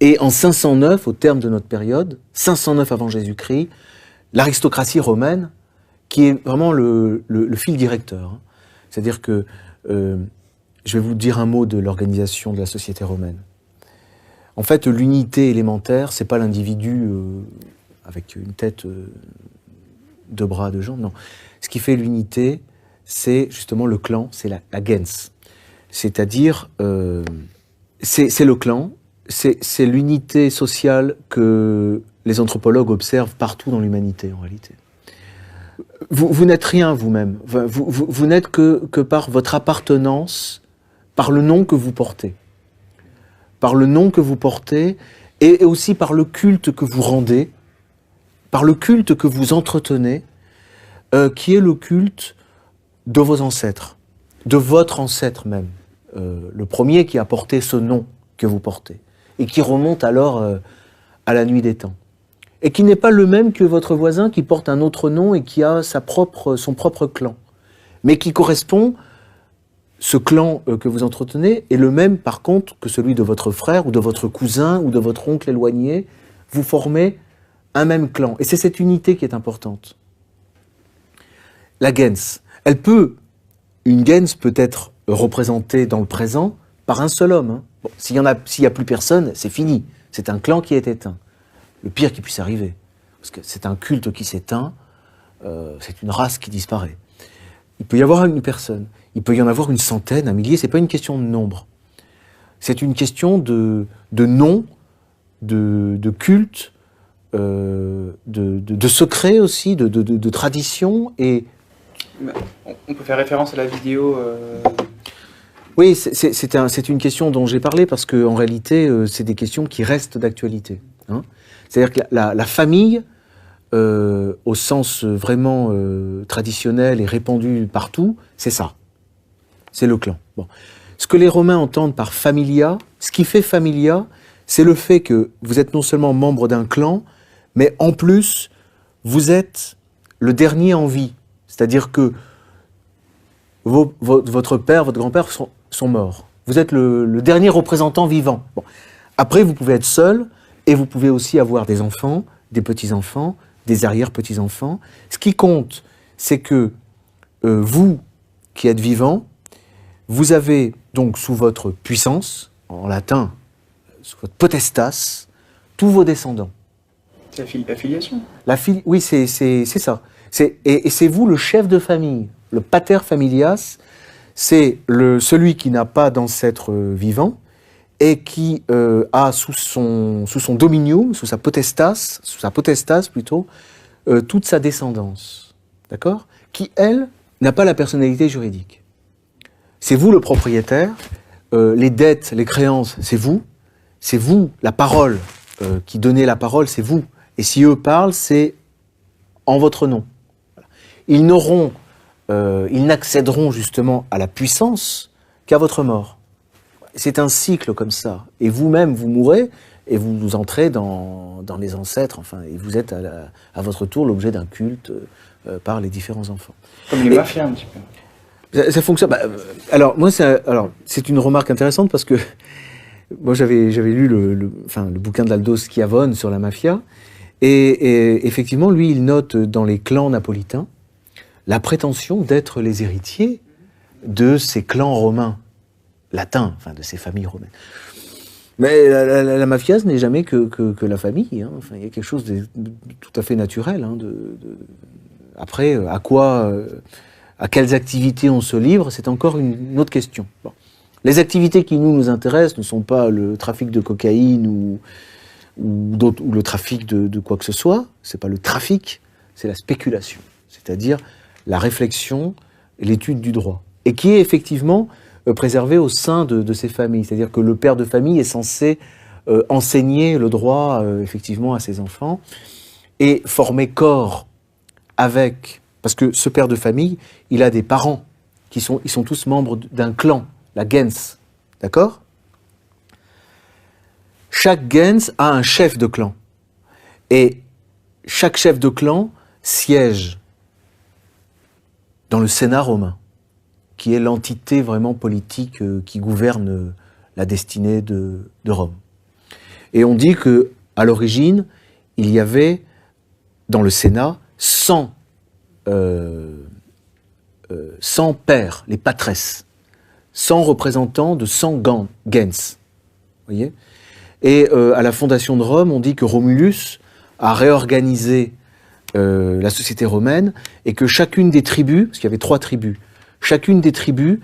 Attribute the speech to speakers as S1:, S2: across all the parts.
S1: Et en 509, au terme de notre période, 509 avant Jésus-Christ, l'aristocratie romaine, qui est vraiment le fil directeur. Hein. C'est-à-dire que, je vais vous dire un mot de l'organisation de la société romaine. En fait, l'unité élémentaire, c'est pas l'individu avec une tête, deux bras, deux jambes, non. Ce qui fait l'unité, c'est justement le clan, c'est la gens. C'est-à-dire, c'est le clan, c'est l'unité sociale que les anthropologues observent partout dans l'humanité, en réalité. Vous n'êtes rien vous-même, vous n'êtes que par votre appartenance, par le nom que vous portez. Par le nom que vous portez, et aussi par le culte que vous rendez, par le culte que vous entretenez, qui est le culte de vos ancêtres, de votre ancêtre même, le premier qui a porté ce nom que vous portez, et qui remonte alors à la nuit des temps, et qui n'est pas le même que votre voisin qui porte un autre nom et qui a son propre clan, mais qui correspond, ce clan que vous entretenez, est le même par contre que celui de votre frère, ou de votre cousin, ou de votre oncle éloigné. Vous formez un même clan, et c'est cette unité qui est importante. La gens, une gens peut être représentée dans le présent par un seul homme. Hein. Bon, s'il y a plus personne, c'est fini. C'est un clan qui est éteint. Le pire qui puisse arriver. Parce que c'est un culte qui s'éteint, c'est une race qui disparaît. Il peut y avoir une personne, il peut y en avoir une centaine, un millier, c'est pas une question de nombre. C'est une question de nom, de culte, de secret aussi, de tradition, et
S2: on peut faire référence à la vidéo.
S1: Oui, c'est une question dont j'ai parlé parce qu'en réalité, c'est des questions qui restent d'actualité. Hein. C'est-à-dire que la famille, au sens vraiment traditionnel et répandu partout, c'est ça. C'est le clan. Bon. Ce que les Romains entendent par familia, ce qui fait familia, c'est le fait que vous êtes non seulement membre d'un clan, mais en plus, vous êtes le dernier en vie. C'est-à-dire que votre père, votre grand-père sont morts. Vous êtes le dernier représentant vivant. Bon. Après, vous pouvez être seul, et vous pouvez aussi avoir des enfants, des petits-enfants, des arrière-petits-enfants. Ce qui compte, c'est que vous, qui êtes vivant, vous avez donc sous votre puissance, en latin, sous votre potestas, tous vos descendants.
S2: C'est la filiation.
S1: Oui, c'est ça. Et c'est vous le chef de famille. Le pater familias, c'est celui qui n'a pas d'ancêtre vivant et qui a sous son dominium, sous sa potestas plutôt, toute sa descendance. D'accord ? Qui, elle, n'a pas la personnalité juridique. C'est vous le propriétaire, les dettes, les créances, c'est vous la parole, qui donnez la parole, c'est vous. Et si eux parlent, c'est en votre nom. Ils n'accéderont justement à la puissance qu'à votre mort. C'est un cycle comme ça. Et vous-même, vous mourrez, et vous entrez dans les ancêtres, enfin, et vous êtes à votre tour l'objet d'un culte par les différents enfants.
S2: Comme les mafias un petit peu.
S1: Ça fonctionne. Alors, moi, c'est une remarque intéressante parce que moi, j'avais lu le bouquin d'Aldo Schiavone sur la mafia, et effectivement, lui, il note dans les clans napolitains la prétention d'être les héritiers de ces clans romains, latins, enfin de ces familles romaines. Mais la mafia, ce n'est jamais que la famille. Hein. Enfin, il y a quelque chose de tout à fait naturel. Hein, Après, à quelles activités on se livre, c'est encore une autre question. Bon. Les activités qui nous intéressent ne sont pas le trafic de cocaïne ou le trafic de quoi que ce soit. C'est pas le trafic, c'est la spéculation. C'est-à-dire la réflexion et l'étude du droit. Et qui est effectivement préservée au sein de ces familles. C'est-à-dire que le père de famille est censé enseigner le droit effectivement à ses enfants et former corps avec... Parce que ce père de famille, il a des parents ils sont tous membres d'un clan, la gens. D'accord ? Chaque gens a un chef de clan. Et chaque chef de clan siège dans le Sénat romain, qui est l'entité vraiment politique qui gouverne la destinée de Rome. Et on dit que à l'origine, il y avait dans le Sénat 100 pairs, les patresses, 100 représentants de 100 gens. Voyez. Et à la fondation de Rome, on dit que Romulus a réorganisé la société romaine et que chacune des tribus, parce qu'il y avait 3 tribus, chacune des tribus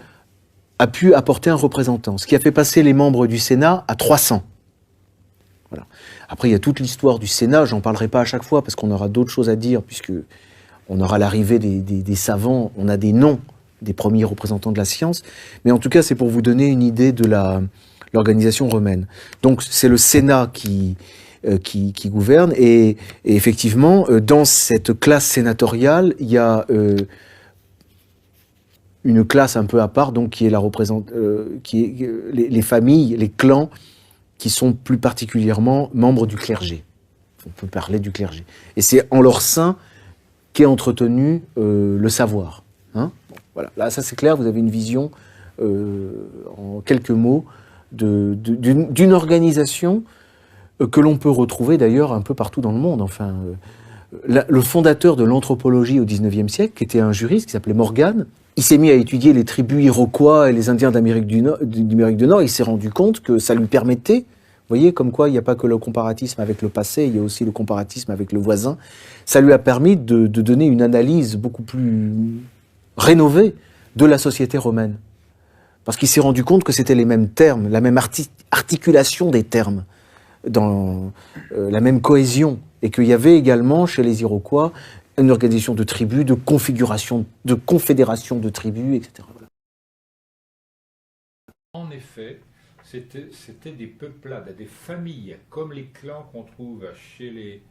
S1: a pu apporter un représentant, ce qui a fait passer les membres du Sénat à 300. Voilà. Après, il y a toute l'histoire du Sénat, j'en parlerai pas à chaque fois parce qu'on aura d'autres choses à dire, puisque on aura l'arrivée des savants, on a des noms des premiers représentants de la science, mais en tout cas, c'est pour vous donner une idée de l'organisation romaine. Donc, c'est le Sénat qui gouverne, et effectivement, dans cette classe sénatoriale, il y a une classe un peu à part, donc qui est les familles, les clans, qui sont plus particulièrement membres du clergé. On peut parler du clergé. Et c'est en leur sein qu'est entretenu le savoir. Hein, bon, voilà. Là, ça c'est clair, vous avez une vision, en quelques mots, d'une organisation que l'on peut retrouver d'ailleurs un peu partout dans le monde. Enfin, le fondateur de l'anthropologie au XIXe siècle, qui était un juriste qui s'appelait Morgan, il s'est mis à étudier les tribus Iroquois et les Indiens d'Amérique du Nord. Il s'est rendu compte que ça lui permettait, vous voyez, comme quoi il n'y a pas que le comparatisme avec le passé, il y a aussi le comparatisme avec le voisin. Ça lui a permis de donner une analyse beaucoup plus rénovée de la société romaine. Parce qu'il s'est rendu compte que c'était les mêmes termes, la même articulation des termes, dans la même cohésion. Et qu'il y avait également, chez les Iroquois, une organisation de tribus, de configuration, de confédération de tribus, etc. Voilà.
S3: En effet, c'était des peuplades, des familles, comme les clans qu'on trouve chez les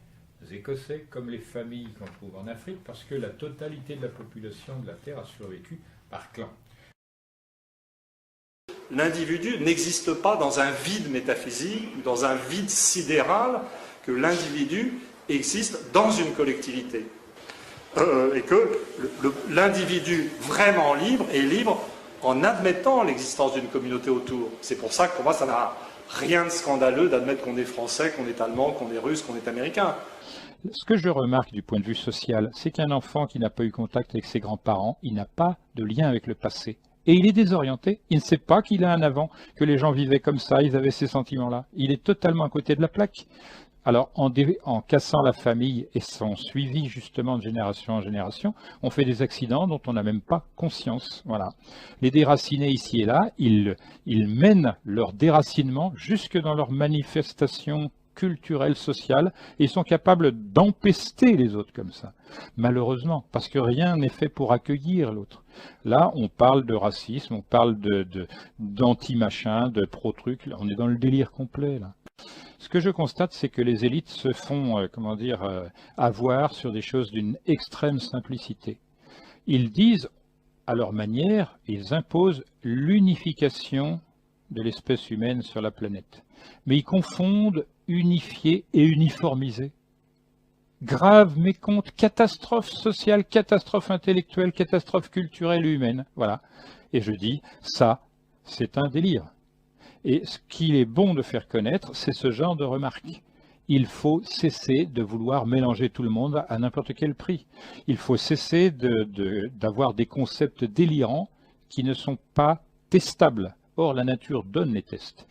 S3: Écossais, comme les familles qu'on trouve en Afrique, parce que la totalité de la population de la Terre a survécu par clan.
S4: L'individu n'existe pas dans un vide métaphysique ou dans un vide sidéral, que l'individu existe dans une collectivité. Et que l'individu vraiment libre est libre en admettant l'existence d'une communauté autour. C'est pour ça que pour moi ça n'a rien de scandaleux d'admettre qu'on est français, qu'on est allemand, qu'on est russe, qu'on est américain.
S3: Ce que je remarque du point de vue social, c'est qu'un enfant qui n'a pas eu contact avec ses grands-parents, il n'a pas de lien avec le passé. Et il est désorienté, il ne sait pas qu'il a un avant, que les gens vivaient comme ça, ils avaient ces sentiments-là. Il est totalement à côté de la plaque. Alors, en cassant la famille et son suivi justement de génération en génération, on fait des accidents dont on n'a même pas conscience. Voilà. Les déracinés ici et là, ils mènent leur déracinement jusque dans leurs manifestations culturelles, sociales, et ils sont capables d'empester les autres comme ça. Malheureusement, parce que rien n'est fait pour accueillir l'autre. Là, on parle de racisme, on parle d'anti-machin, de pro-truc, on est dans le délire complet, là. Ce que je constate, c'est que les élites se font, avoir sur des choses d'une extrême simplicité. Ils disent, à leur manière, ils imposent l'unification de l'espèce humaine sur la planète. Mais ils confondent unifier et uniformiser. Grave mécompte, catastrophe sociale, catastrophe intellectuelle, catastrophe culturelle et humaine. Voilà. Et je dis, ça, c'est un délire. Et ce qu'il est bon de faire connaître, c'est ce genre de remarques. Il faut cesser de vouloir mélanger tout le monde à n'importe quel prix. Il faut cesser d'avoir des concepts délirants qui ne sont pas testables. Or, la nature donne les tests.